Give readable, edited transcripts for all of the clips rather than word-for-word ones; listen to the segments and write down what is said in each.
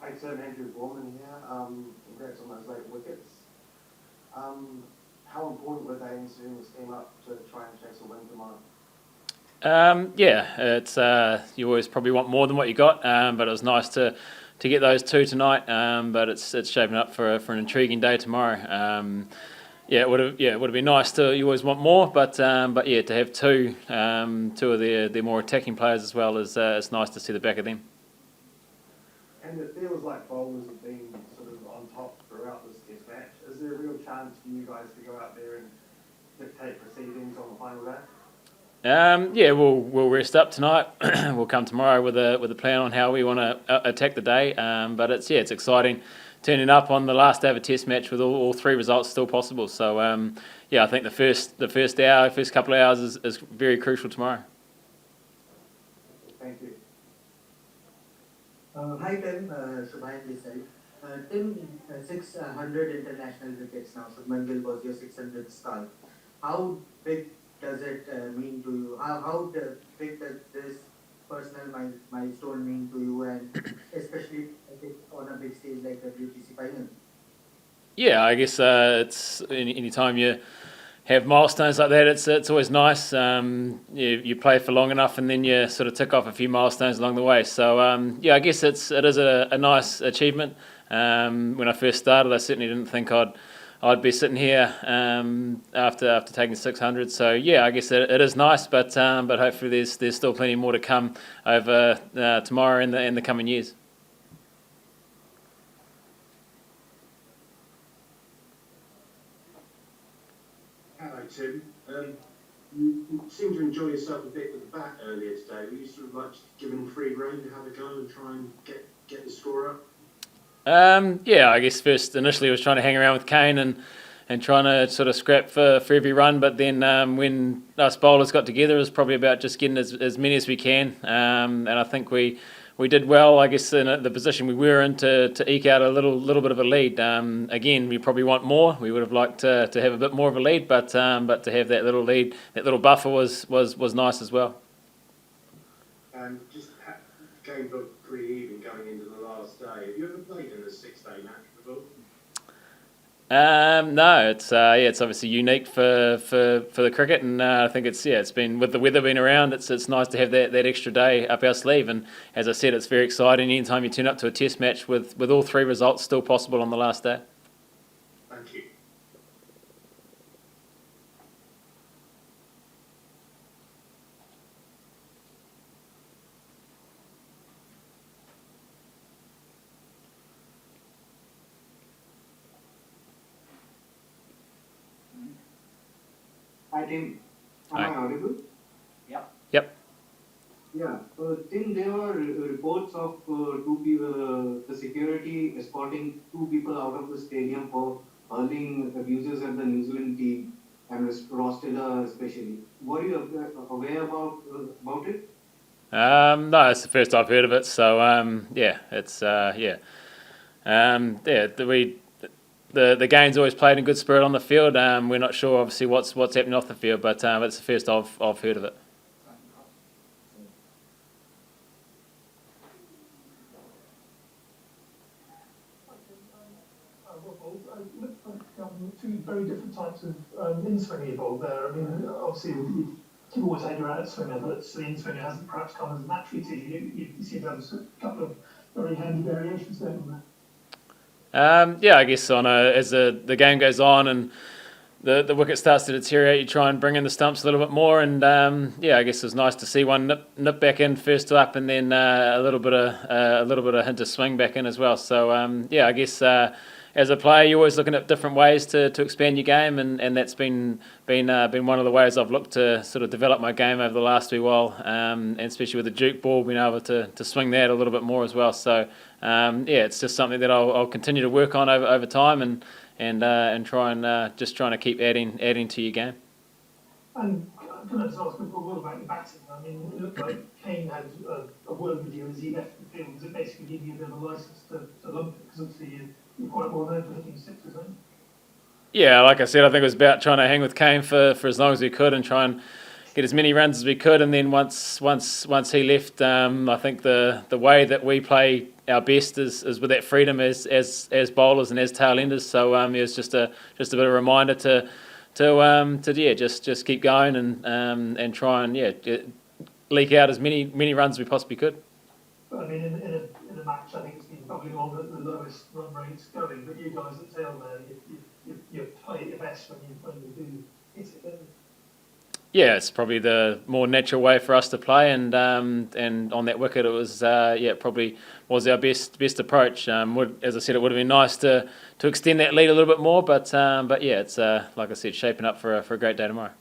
Excellent, Hampshire Bowl here. Congrats on those late wickets. How important were they in setting this team up to try and chase a win tomorrow? Yeah, it's you always probably want more than what you got, but it was nice to get those two tonight. But it's shaping up for an intriguing day tomorrow. Yeah, it would have been nice to. You always want more, but yeah, to have two of their more attacking players as well is it's nice to see the back of them. And it feels like bowlers have been sort of on top throughout this test match. Is there a real chance for you guys to go out there and dictate proceedings on the final day? Yeah, we'll rest up tonight. We'll come tomorrow with a plan on how we want to attack the day. But it's exciting turning up on the last day of a test match with all three results still possible. So yeah, I think the first couple of hours is very crucial tomorrow. Thank you. Hi Tim, Shubhayan this side. Tim, 600 international wickets now. Shubman Gill was your 600th start. How big does it mean to you? How big does this personal milestone mean to you, and especially on a big stage like the WTC final? Yeah, I guess it's any time you have milestones like that, it's always nice. You play for long enough, and then you sort of tick off a few milestones along the way. So yeah, I guess it is a nice achievement. When I first started, I certainly didn't think I'd be sitting here after taking 600. So yeah, I guess it is nice, but hopefully there's still plenty more to come over tomorrow and in the coming years. Hello, Tim. You seemed to enjoy yourself a bit with the bat earlier today. Were you sort of like given free rein to have a go and try and get the score up? Yeah, I guess initially I was trying to hang around with Kane and trying to sort of scrap for every run, but then when us bowlers got together, it was probably about just getting as many as we can, and I think we did well, I guess, in the position we were in to eke out a little bit of a lead. Again, we probably want more. We would have liked to have a bit more of a lead, but to have that little lead, that little buffer was nice as well. And just game looked pretty even going into the last day. Have you ever played in a 6-day match before? No, it's obviously unique for the cricket, and I think it's been, with the weather being around, it's nice to have that extra day up our sleeve. And as I said, it's very exciting anytime you turn up to a test match with all three results still possible on the last day. Thank you. Hi Tim, am Hi. I audible? Yep. Yeah, Tim, there were reports of two people, the security escorting two people out of the stadium for hurling abuses at the New Zealand team, and Ross Taylor especially. Were you aware about it? No, it's the first I've heard of it. So yeah, it's The game's always played in good spirit on the field. We're not sure, obviously, what's happening off the field, but it's the first I've heard of it. Two very different types of in-swinger involved there. I mean, obviously, you've always had your out-swinger, but the in-swinger hasn't perhaps come as naturally to you. You seem to have a couple of very handy variations there on that. Yeah, I guess as the game goes on and the wicket starts to deteriorate, you try and bring in the stumps a little bit more. And yeah, I guess it was nice to see one nip back in first up, and then a little bit of hint of swing back in as well. So yeah, I guess as a player, you're always looking at different ways to expand your game, and that's been one of the ways I've looked to sort of develop my game over the last wee while, and especially with the Duke ball, being able to swing that a little bit more as well. So yeah, it's just something that I'll continue to work on over time, and try and just trying to keep adding to your game. And can I just ask what about your batting? I mean, it looked like Kane had a word with you as he left the field. Does it basically give you a bit of a licence to lump it? Because obviously you're quite well known for hitting sixes, aren't you? Yeah, like I said, I think it was about trying to hang with Kane for as long as we could and try and as many runs as we could. And then once he left, I think the way that we play our best is with that freedom as bowlers and as tail enders. So it was just a bit of a reminder to just keep going and try and leak out as many runs as we possibly could. But I mean, in a match, I think it's been probably one of the lowest run rates going. But you guys at tail there, you play at your best when you do hit it, don't you? Yeah, it's probably the more natural way for us to play, and on that wicket, it was probably was our best approach. As I said, it would have been nice to extend that lead a little bit more, but yeah, it's like I said, shaping up for a great day tomorrow.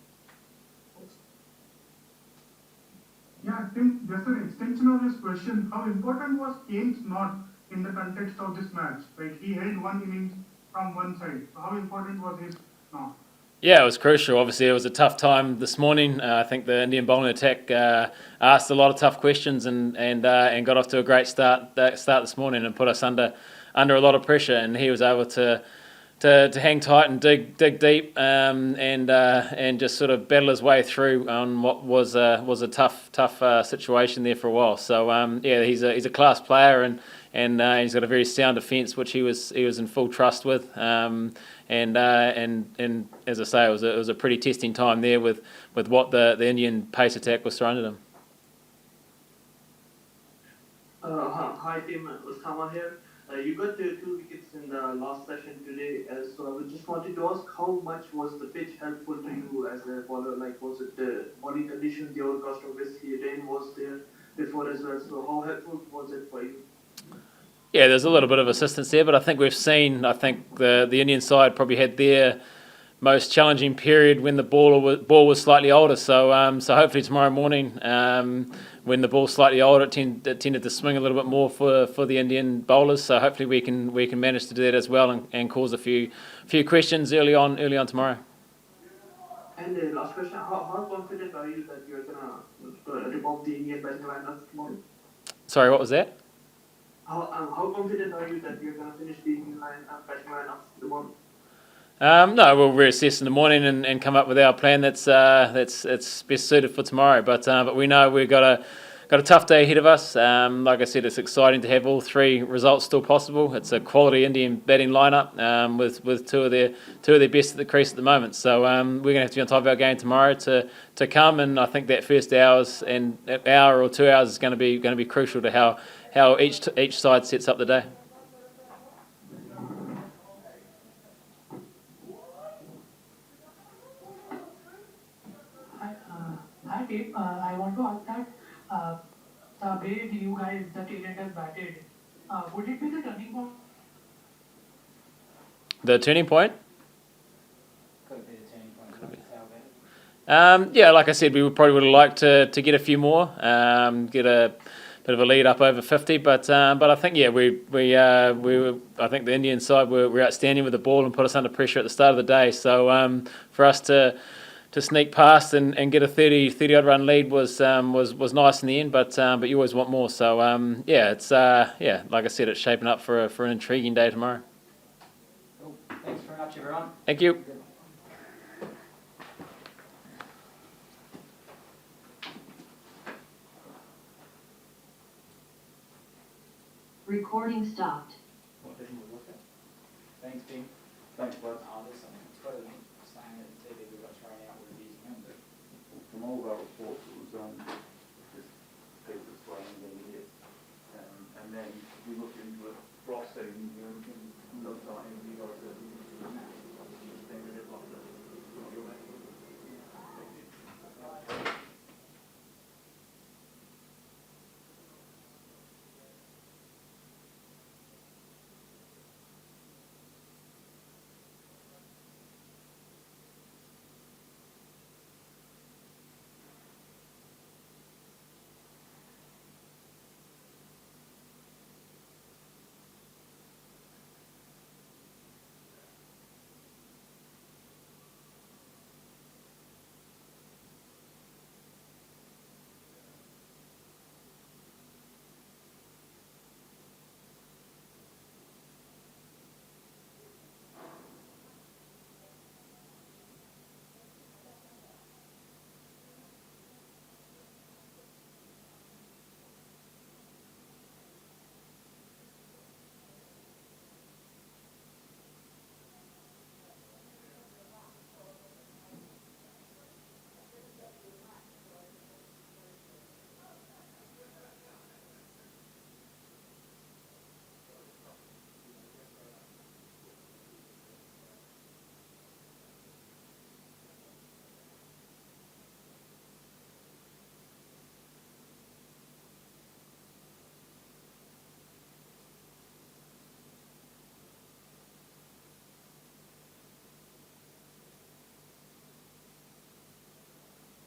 Yeah, I think just an extension of this question, how important was Kane's knot in the context of this match? Like, he held one innings from one side. How important was his knot? Yeah, it was crucial. Obviously, it was a tough time this morning. I think the Indian bowling attack asked a lot of tough questions and got off to a great start this morning and put us under a lot of pressure. And he was able to hang tight and dig deep and just sort of battle his way through on what was a tough situation there for a while. So he's a class player and he's got a very sound defence, which he was in full trust with. And as I say, it was a pretty testing time there with what the Indian pace attack was thrown at him. Hi team, Osama here. You got 2 wickets in the last session today, so I just wanted to ask how much was the pitch helpful to you as a bowler? Like, was it the bowling conditions, the overcast, obviously rain was there before as well, so how helpful was it for you? Yeah, there's a little bit of assistance there, but I think the Indian side probably had their most challenging period when the ball was slightly older. So hopefully tomorrow morning, when the ball's slightly older, it tended to swing a little bit more for the Indian bowlers. So hopefully we can manage to do that as well and cause a few questions early on tomorrow. And the last question: how confident are you that you're gonna rip off the Indian batting lineup tomorrow? Sorry, what was that? How confident are you that you're going to finish the Indian batting lineup tomorrow? No, we'll reassess in the morning and come up with our plan that's best suited for tomorrow. But we know we've got a tough day ahead of us. Like I said, it's exciting to have all 3 results still possible. It's a quality Indian batting lineup with two of their best at the crease at the moment. So we're going to have to be on top of our game tomorrow to come. And I think that first hour or 2 hours is going to be crucial to how each side sets up the day. Hi team, I want to ask that the way you guys, the tailenders batted, would it be the turning point? The turning point? Could be the turning point. How bad? Yeah, like I said, we probably would have liked to get a few more, get a bit of a lead up over 50, but I think I think the Indian side were outstanding with the ball and put us under pressure at the start of the day. So for us to sneak past and get a 30 odd run lead was nice in the end, but you always want more. So it's like I said, it's shaping up for an intriguing day tomorrow. Cool. Thanks very much, everyone. Thank you. Recording stopped. Thanks, team. Thanks, bud. There's something saying that TV we got thrown out with using him, but From all of our reports, it was